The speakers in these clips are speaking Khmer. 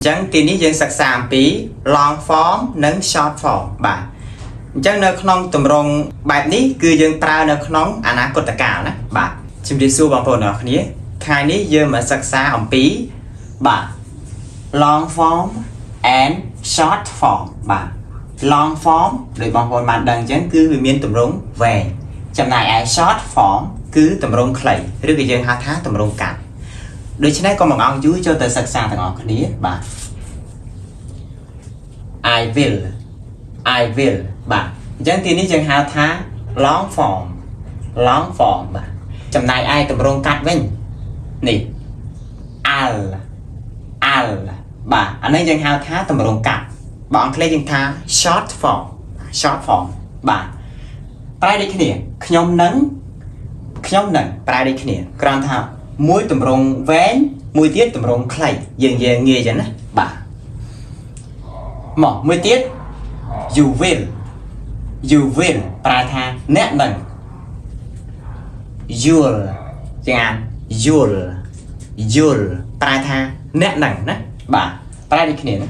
ចឹងទីនេះយើងសិក្សាអំពី long form និង short form បាទអញ្ចឹងនៅក្នុងទម្រង់បែបនេះគឺយើងប្រើនៅក្នុងអនាគតកាលណាបាទជំរាបសួរបងប្អូនទាំងអស់គ្នាថ្ងៃនេះយើងមកសិក្សាអំពីបាទ long form and short form បាទ long form ដោយបងប្អូនបានដឹងអញ្ចឹងគឺវាមានទម្រង់វែងចំណែកឯ short form គឺទម្រង់ខ្លីឬក៏យើងហៅថាទម្រង់កាត់ដូច្នេះក៏មកអង្គយូរចូលទៅសិក្សាទាំងអស់គ្នាបាទ I will បាទអញ្ចឹងទីនេះយើងហៅថា long form បាទចំណែកឯទម្រង់កាត់វិញនេះ I'll បាទអានេះយើងហៅថាទម្រង់កាត់បើអង់គ្លេសយើងថា short form បាទប្រែដូចគ្នាខ្ញុំនឹងប្រែដូចគ្នាគ្រាន់ថាមួយទម្រង់វែងមួយទៀតទម្រង់ខ្លីយើងងាយចឹងណាបាទមកមួយទៀត you will ប្រែថាអ្នកនឹង you'll ចឹងអាន you'll ប្រែថាអ្នកនឹងណាបាទប្រែដូចគ្នាណា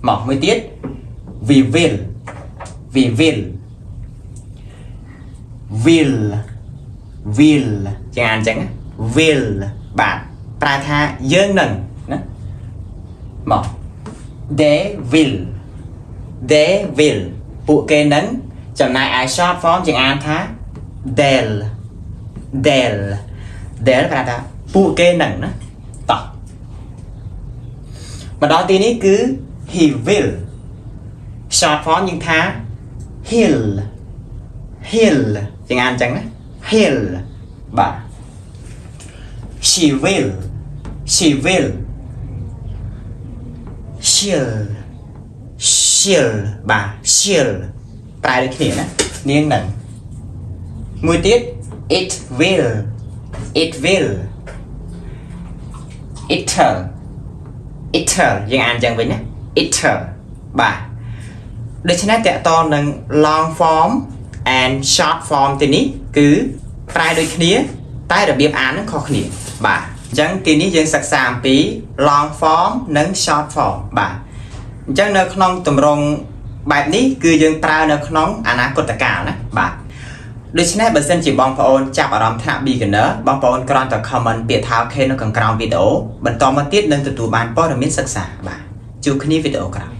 មកមួយទៀត we will ចឹងអានចឹង will បាទប្រែថាយើងនឹងណាមក they will ពួកគេនឹងចំណែកឯ short form ជាងអានថា they'll ប្រែថាពួកគេនឹងណាតោះមកដល់ទីនេះគឺ he will short form យើងថា he'll ជាងអានចឹងណា he'll បាទ she will she'll បាទ she'll ប្រែដូចគ្នាណានាងនឹងមួយទៀត it will it'll យើងអានចឹងវិញណា it'll បាទដូច្នេះតកតងនឹង long form and short form ទីនេះគឺប្រែដូចគ្នាតែរបៀបអាននឹងខុសគ្នាបាទអញ្ចឹងទីនេះយើងសិក្សាអំពី long form និង short form បាទអញ្ចឹងនៅក្នុងទម្រង់បែបនេះគឺយើងប្រើនៅក្នុងអនាគតកាលណាបាទដូច្នេះបើសិនជាបងប្អូនចាប់អារម្មណ៍ថ្នាក់ beginner បងប្អូនគ្រាន់តែ comment ពាក្យថា OK នៅខាងក្រោមវីដេអូបន្តមកទៀតនឹងទទួលបានព័ត៌មានសិក្សាបាទជួបគ្នាវីដេអូក្រោយ